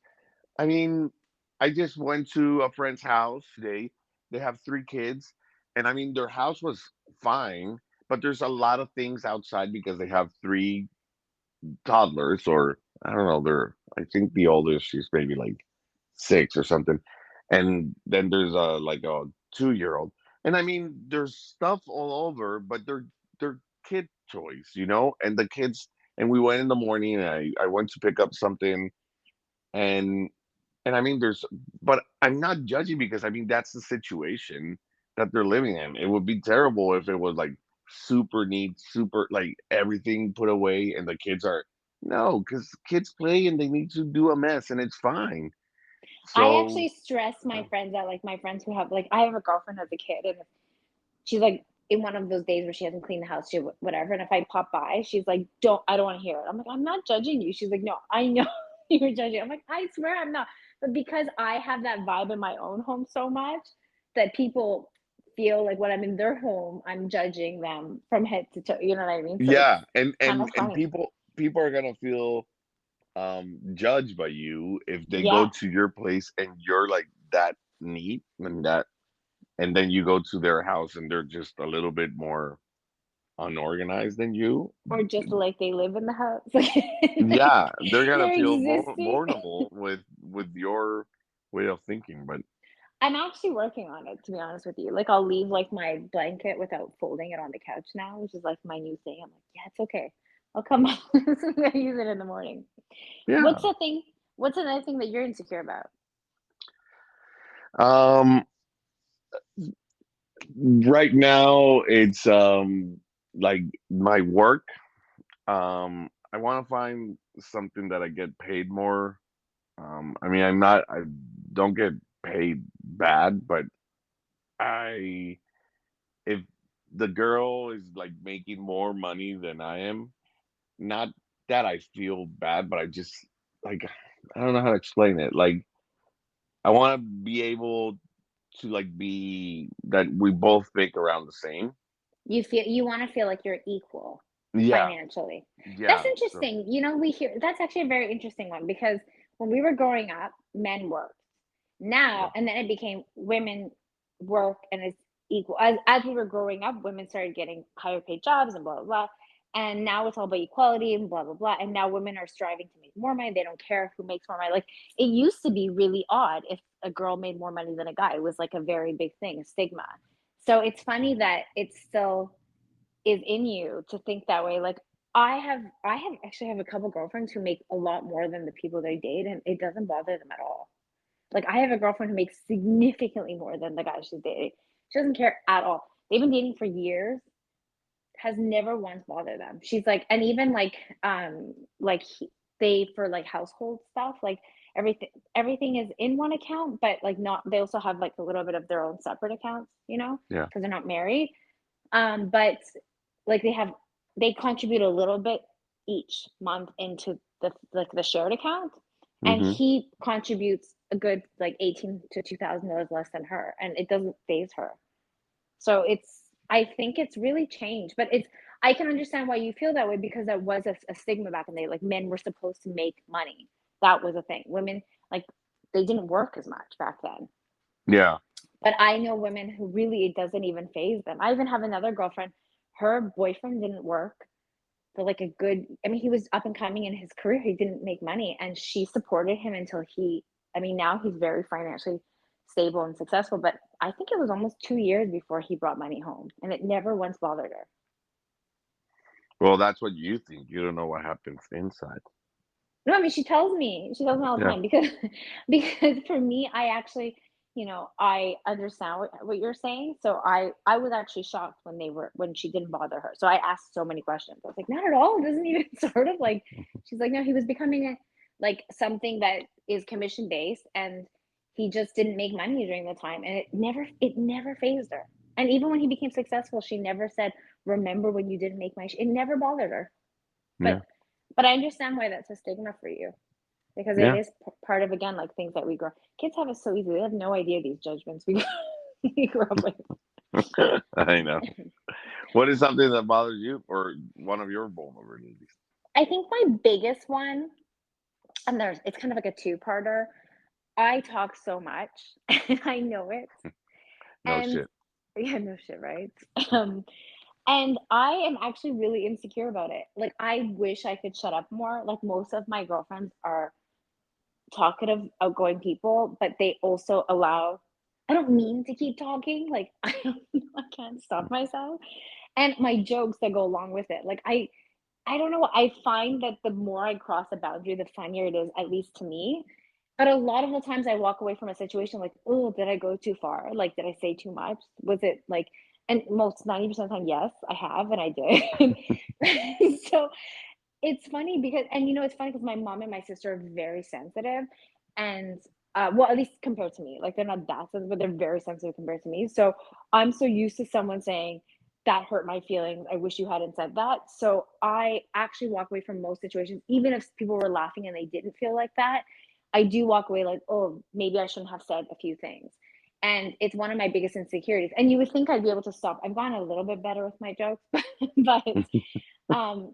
I mean, I just went to a friend's house today. They have three kids, and I mean, their house was fine, but there's a lot of things outside because they have three toddlers, or I don't know, I think the oldest, she's maybe like six or something. And then there's like a 2-year-old. And I mean, there's stuff all over, but they're kid toys. And the kids and we went in the morning and I went to pick up something and and I mean, but I'm not judging because I mean that's the situation that they're living in. It would be terrible if it was like super neat, super like everything put away, and the kids are. No, because kids play and they need to do a mess, and it's fine. I So, actually stress my uh, friends out, like my friends who have like I have a girlfriend as a kid, and she's like in one of those days where she hasn't cleaned the house, she whatever. And if I pop by, she's like, I don't want to hear it. I'm like, I'm not judging you. She's like, no, I know you're judging. I'm like, I swear I'm not. But because I have that vibe in my own home so much that people feel like when I'm in their home, I'm judging them from head to toe. You know what I mean? So it's yeah, and kind and of and funny. people are gonna feel judged by you if they go Yeah. to your place and you're like that neat and that, and then you go to their house and they're just a little bit more unorganized than you. Or just like they live in the house. Yeah, they're gonna They're feel existing. vulnerable with your way of thinking. But I'm actually working on it, to be honest with you. Like, I'll leave like my blanket without folding it on the couch now, which is like my new thing. I'm like, yeah, it's okay. I'll come I use it in the morning. What's yeah, the thing? What's another thing that you're insecure about? um, right now it's like my work. I want to find something that I get paid more. I mean, I don't get paid bad, but I if the girl is like making more money than I am, not that I feel bad, but I just like I don't know how to explain it. Like I want to be able to like be that we both make around the same. You want to feel like you're equal Yeah, financially. That's yeah. So interesting. We hear that's actually a very interesting one because when we were growing up, men worked. yeah. Now, and then it became women work and it's equal. As we were growing up, women started getting higher paid jobs and blah blah blah. And now it's all about equality and blah blah blah. And now women are striving to make more money. They don't care who makes more money. Like it used to be really odd if a girl made more money than a guy. It was like a very big thing, a stigma. So it's funny that it still is in you to think that way. Like I have actually have a couple girlfriends who make a lot more than the people they date, and it doesn't bother them at all. Like I have a girlfriend who makes significantly more than the guy she's dating. She doesn't care at all. They've been dating for years, has never once bothered them. She's like, and even like they for like household stuff, like everything is in one account, but like not. They also have like a little bit of their own separate accounts, Yeah. because they're not married. But like they contribute a little bit each month into the shared account, and Hmm. he contributes a good like 18 to $2,000 less than her, and it doesn't phase her. So I think it's really changed, but I can understand why you feel that way because that was a stigma back in the day. Like men were supposed to make money. That was a thing. Women like they didn't work as much back then. Yeah. But I know women who really it doesn't even phase them. I even have another girlfriend. Her boyfriend didn't work for like a good. I mean, he was up and coming in his career. He didn't make money, and she supported him until he. I mean, now he's very financially stable and successful. But I think it was almost 2 years before he brought money home, and it never once bothered her. Well, that's what you think. You don't know what happens inside. No, I mean she tells me all the Yeah. time because because for me, I actually, I understand what you're saying. So I was actually shocked when she didn't bother her. So I asked so many questions. I was like, not at all. It doesn't even sort of like she's like, no, he was becoming like something that is commission based and he just didn't make money during the time and it never phased her. And even when he became successful, she never said, remember when you didn't make money. It never bothered her. But Yeah. but I understand why that's a stigma for you because it Yeah. is part of again like things that we grow. Kids have it so easy; they have no idea these judgments we we grew up with. I know. What is something that bothers you or one of your vulnerabilities? I think my biggest one, and it's kind of like a two-parter. I talk so much, and I know it, No and shit. yeah, no shit, right? Um, and I am actually really insecure about it. Like, I wish I could shut up more. Like, most of my girlfriends are talkative, outgoing people, but they also allow I don't mean to keep talking, like, I don't I can't stop myself, and my jokes that go along with it, like, I don't know, I find that the more I cross a boundary, the funnier it is, at least to me, but a lot of the times I walk away from a situation like, "Oh, did I go too far? Like, did I say too much? Was it, like" and most 90% of the time, yes, I have, and I did. So It's funny because and it's funny because my mom and my sister are very sensitive and, well, at least compared to me, like, they're not that sensitive, but they're very sensitive compared to me, so I'm so used to someone saying, "That hurt my feelings, I wish you hadn't said that," so I actually walk away from most situations, even if people were laughing and they didn't feel like that, I do walk away like, "Oh, maybe I shouldn't have said a few things," and it's one of my biggest insecurities, and you would think I'd be able to stop. I've gotten a little bit better with my jokes, but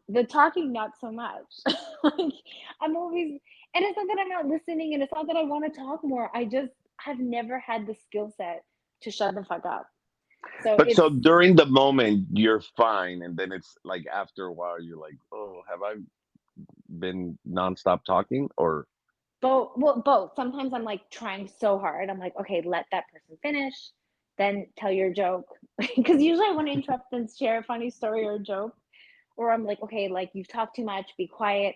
the talking, not so much. Like, I'm always and it's not that I'm not listening, and it's not that I wanna talk more, I just have never had the skill set to shut the fuck up. So But it's so during the moment you're fine, and then it's like after a while you're like, oh, have I been nonstop talking? Or both. Sometimes I'm, like, trying so hard, I'm like, "Okay, let that person finish, then tell your joke." Because usually I wanna interrupt and share a funny story or a joke, or I'm like, okay, like you've talked too much, be quiet,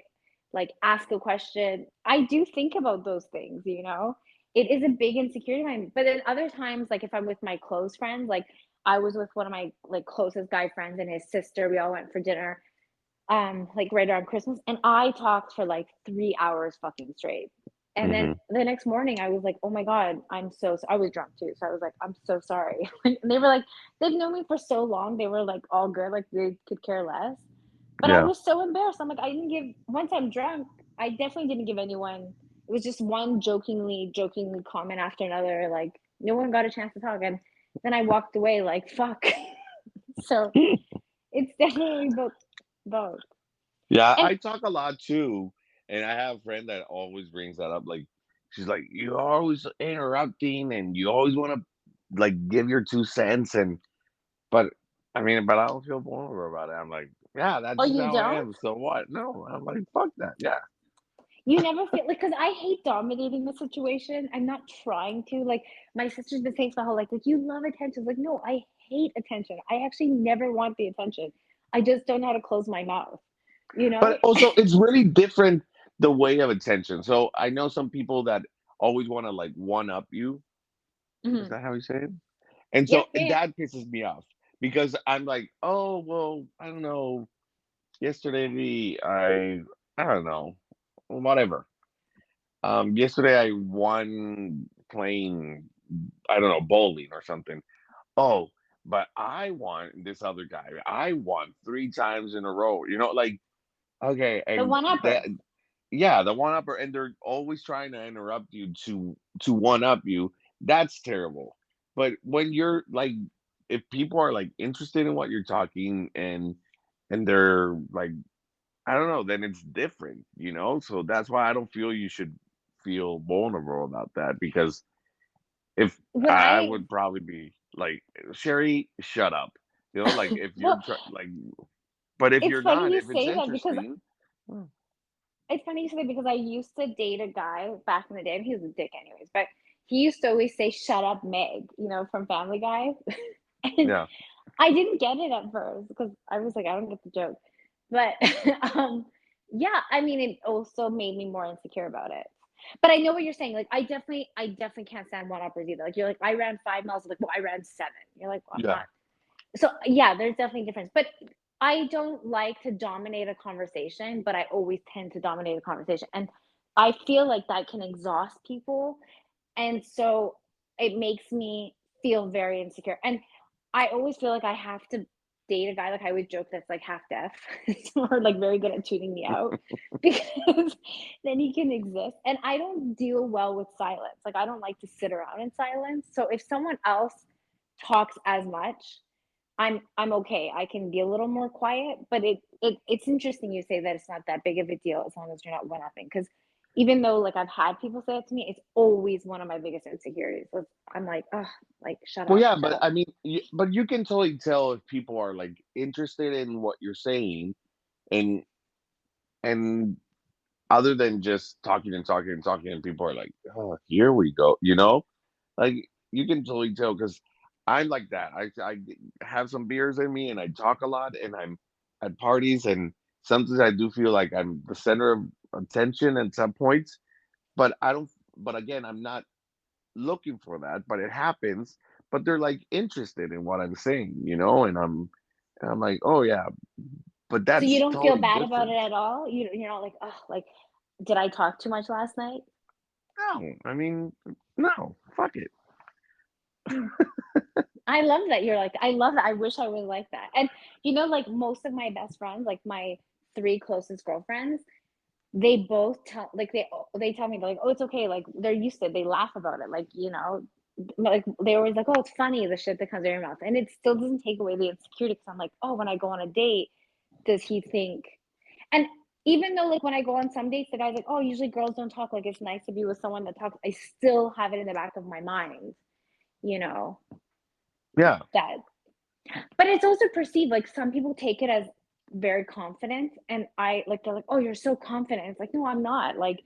like ask a question. I do think about those things, you know? It is a big insecurity of mine. But then other times, like if I'm with my close friends, like I was with one of my like closest guy friends and his sister, we all went for dinner, like right around Christmas, and I talked for like 3 hours fucking straight. And then hmm the next morning, I was like, "Oh my god, I was drunk too, so I was like, "I'm so sorry." And they were like, they've known me for so long, they were like all good, like they could care less. But I yeah. was so embarrassed. I'm like, I didn't give once I'm drunk, I definitely didn't give anyone it was just one jokingly comment after another, like, no one got a chance to talk, and then I walked away like, "Fuck." So, it's definitely both. Yeah, And I talk a lot too, and I have a friend that always brings that up. Like, she's like, "You're always interrupting, and you always want to like give your 2 cents." And but I mean, but I don't feel vulnerable about it. I'm like, yeah, that's oh, just you how I don't? am. So what? No, I'm like, fuck that. Yeah, You never feel like because I hate dominating the situation. I'm not trying to. Like my sister's been saying the whole like you love attention. Like no, I hate attention. I actually never want the attention. I just don't know how to close my mouth. You know? but also it's really different the way of attention. So I know some people that always want to like one up you. Is Mhm. that how you say it? And Yeah, so yeah, yeah. that pisses me off because I'm like, oh well, I don't know. Yesterday I don't know, whatever. Yesterday I won playing, I don't know, bowling or something. Oh, but I won this other guy. I won 3 times in a row. Like, okay, The and one that, upper. yeah, the one upper, and they're always trying to interrupt you to one up you. That's terrible. But when you're like, if people are like interested in what you're talking, and they're like, I don't know, then it's different. So that's why I don't feel you should feel vulnerable about that, because if When I I would probably be like, Sherry, shut up. Like if you're well, like, but if it's you're funny not, you if it's say that because interesting, hmm, it's funny you say that because I used to date a guy back in the day, and he was a dick anyways, but he used to always say, "Shut up, Meg," from Family Guy. And yeah, I didn't get it at first because I was like, I don't get the joke. But yeah, I mean, it also made me more insecure about it. But I know what you're saying. Like, I definitely can't stand one uppers either. Like, you're like, I ran 5 miles. Like, well, I ran 7. You're like, well, I'm yeah. not. So yeah, there's definitely a difference. But I don't like to dominate a conversation, but I always tend to dominate a conversation, and I feel like that can exhaust people, and so it makes me feel very insecure. And I always feel like I have to date a guy, like I always joke that's like half deaf or like very good at tuning me out because then he can exist. And I don't deal well with silence. Like I don't like to sit around in silence. So if someone else talks as much, I'm okay. I can be a little more quiet, but it's interesting you say that it's not that big of a deal as long as you're not one upping. Because even though like I've had people say it to me, it's always one of my biggest insecurities. I'm like, oh, like Well, yeah, shut but up. I mean, but you can totally tell if people are like interested in what you're saying, and and other than just talking and talking and talking, and people are like, oh, here we go. Like, you can totally tell, because I'm like that. I have some beers in me, and I talk a lot, and I'm at parties, and sometimes I do feel like I'm the center of attention at some points. But I don't. But again, I'm not looking for that. But it happens. But they're like interested in what I'm saying, and I'm like, oh yeah, but So you that's don't feel totally bad about it different. at all? You're not like, "Oh, like, did I talk too much last night?" No, I mean, no, fuck it. I love that you're like I love that. I wish I was like that. And, like, most of my best friends, like, my 3 closest girlfriends, they both tell like, they tell me, they're like, "Oh, it's okay," like, they're used to it, they laugh about it, like, like, they're always like, "Oh, it's funny, the shit that comes out of your mouth," and it still doesn't take away the insecurity. Because 'cause I'm like, "Oh, when I go on a date, does he think?" And even though, like, when I go on some dates, the guy's like, "Oh, usually girls don't talk, like, it's nice to be with someone that talks," I still have it in the back of my mind, you know, Yeah, that but it's also perceived, like, some people take it as very confident, and they're like, "Oh, you're so confident." It's like, "No, I'm not." Like,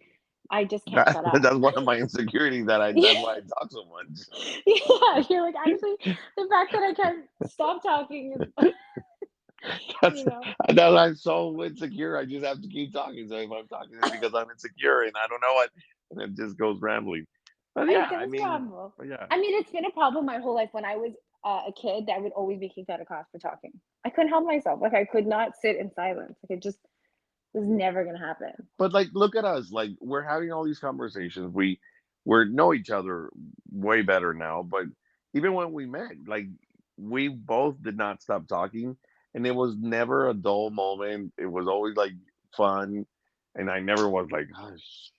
I just can't that shut up. that's one of my insecurities. That's Yeah. why I talk so much. Yeah, you're like, "Actually, the fact that I can't stop talking is" That's you know? that I'm so insecure. I just have to keep talking. So if I'm talking, it's because I'm insecure and I don't know what, and it just goes rambling. But It yeah, I does mean, crumble. but yeah. I mean, it's been a problem my whole life. When I was, a kid, I would always be kicked out of class for talking. I couldn't help myself, like, I could not sit in silence, like, it just was never gonna happen. But like, look at us. Like, we're having all these conversations. We know each other way better now. But even when we met, like, we both did not stop talking, and it was never a dull moment. It was always like fun, and I never was like, oh,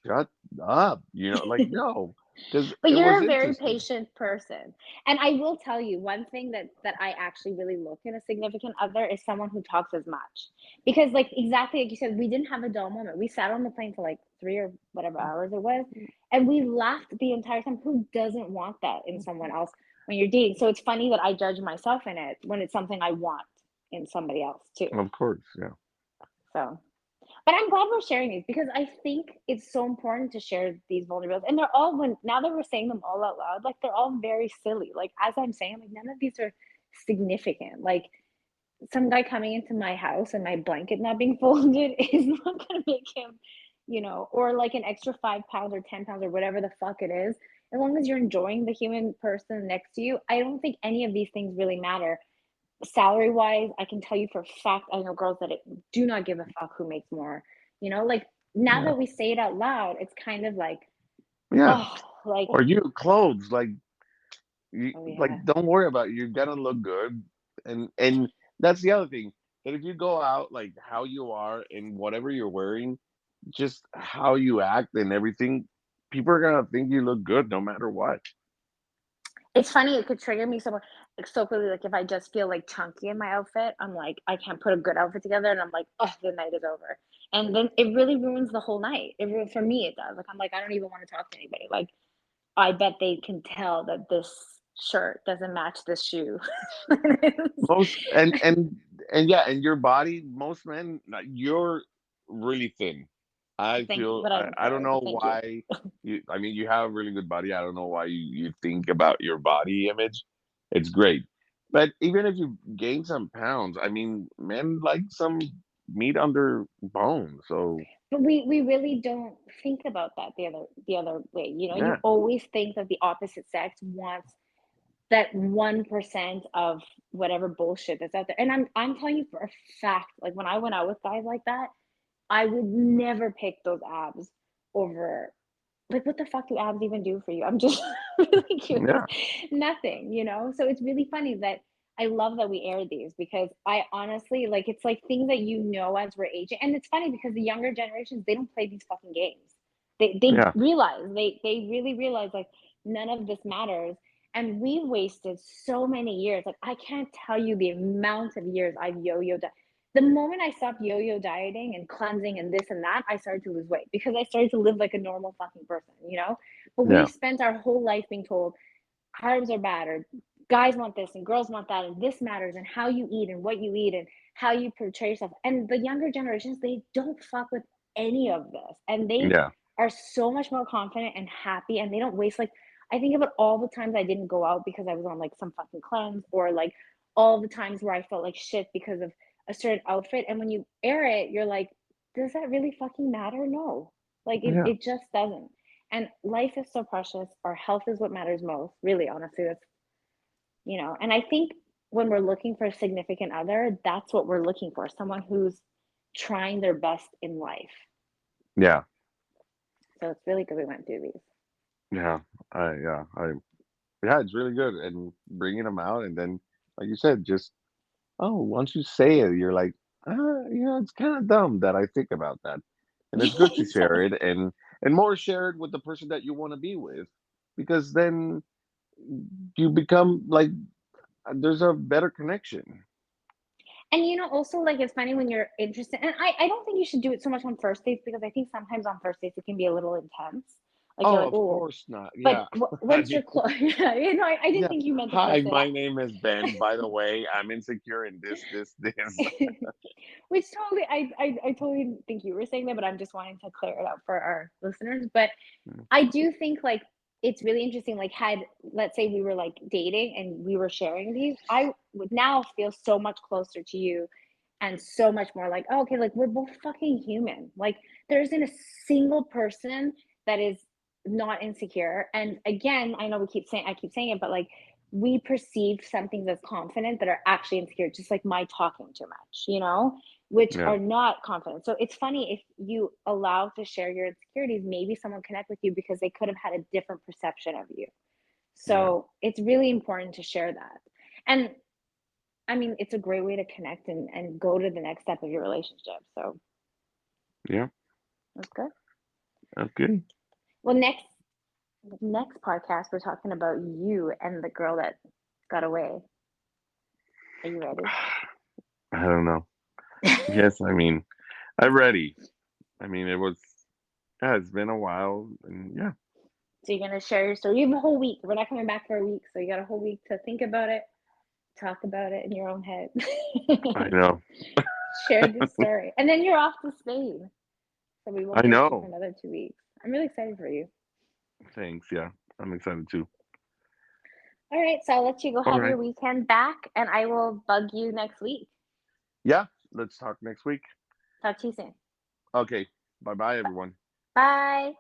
shut up, like no, because But it you're was a very interesting. patient person. And I will tell you one thing that I actually really look in a significant other is someone who talks as much. Because like exactly like you said, we didn't have a dull moment. We sat on the plane for like 3 or whatever hours it was, and we laughed the entire time. Who doesn't want that in someone else when you're dating? So it's funny that I judge myself in it when it's something I want in somebody else too. Of course, yeah, So but I'm glad we're sharing these because I think it's so important to share these vulnerabilities. And they're all when now that we're saying them all out loud, like they're all very silly. Like as I'm saying, like none of these are significant. Like some guy coming into my house and my blanket not being folded is not gonna make him, or like an extra 5 pounds or 10 pounds or whatever the fuck it is. As long as you're enjoying the human person next to you, I don't think any of these things really matter. Salary wise, I can tell you for a fact, I know girls that do not give a fuck who makes more. Like now yeah, that we say it out loud, it's kind of like, yeah. oh, like, Or you clothes like. oh Like, yeah. don't worry about it. You're gonna look good, and that's the other thing. That if you go out like how you are and whatever you're wearing, just how you act and everything, people are gonna think you look good no matter what. It's funny, it could trigger me so quickly. Like if I just feel like chunky in my outfit, I'm like, I can't put a good outfit together, and I'm like, oh, the night is over. And then it really ruins the whole night. For me, it does. Like I'm like, I don't even want to talk to anybody. Like I bet they can tell that this shirt doesn't match this shoe. Most and yeah, and your body, most men, like, you're really thin. I Thank you, feel but I'm I don't sorry, know but thank you. why you. I mean, you have a really good body. I don't know why you think about your body image. It's great, but even if you gain some pounds, I mean, men like some meat under bone. So But we really don't think about that the other way. You yeah, always think that the opposite sex wants that 1% of whatever bullshit that's out there. And I'm telling you for a fact, like when I went out with guys like that, I would never pick those abs over like what the fuck do abs even do for you? I'm just really curious. yeah, Nothing. So it's really funny that I love that we air these because I honestly like it's like things that as we're aging. And it's funny because the younger generations, they don't play these fucking games. They yeah, realize they really realize like none of this matters. And we wasted so many years. Like I can't tell you the amount of years I've yo-yoed. The moment I stopped yo-yo dieting and cleansing and this and that, I started to lose weight because I started to live like a normal fucking person. But yeah, we've spent our whole life being told carbs are bad or guys want this and girls want that and this matters and how you eat and what you eat and how you portray yourself. And the younger generations, they don't fuck with any of this. And they yeah, are so much more confident and happy and they don't waste like I think about all the times I didn't go out because I was on like some fucking cleanse or like all the times where I felt like shit because of a certain outfit. And when you air it, you're like, does that really fucking matter? No. Like yeah. it just doesn't. And life is so precious. Our health is what matters most. Really, honestly, and I think when we're looking for a significant other, that's what we're looking for, someone who's trying their best in life. Yeah, So it's really good we went through these. yeah, yeah, it's really good, and bringing them out, and then, like you said, just once you say it, you're like, it's kind of dumb that I think about that, and it's good to share it, and more share it with the person that you want to be with, because then you become like there's a better connection. And also like it's funny when you're interested, and I don't think you should do it so much on first dates because I think sometimes on first dates it can be a little intense. Like you're Oh, like, of oh, course not. but Yeah, I once mean, you're close, yeah, I didn't yeah. think you meant to Hi, first date. my name is Ben. By the way, I'm insecure in this. Which totally, I totally think you were saying that, but I'm just wanting to clear it up for our listeners. But I do think like it's really interesting. Like, had let's say we were like dating and we were sharing these, I would now feel so much closer to you and so much more like, oh, okay, like we're both fucking human. Like, there isn't a single person that is not insecure. And again, I know I keep saying it, but like we perceive some things as confident that are actually insecure, just like my talking too much, which Yeah, are not confident. So it's funny if you allow to share your insecurities, maybe someone connect with you because they could have had a different perception of you. yeah, So it's really important to share that. And I mean, it's a great way to connect and go to the next step of your relationship. So yeah. that's good. Okay. Well, next podcast, we're talking about you and the girl that got away. Are you ready? I don't know. Yes, I mean, I'm ready. I mean, it was. Yeah, it's been a while, and yeah, So you're gonna share your story. You have a whole week. We're not coming back for a week, so you got a whole week to think about it, talk about it in your own head. I know. Share the story, and then you're off to Spain, so we won't I hear from you for know. another 2 weeks. I'm really excited for you. Thanks. Yeah, I'm excited too. All right, so I'll let you go All have right. your weekend back, and I will bug you next week. Yeah, let's talk next week. Talk to you soon. Okay. Bye bye, everyone. Bye.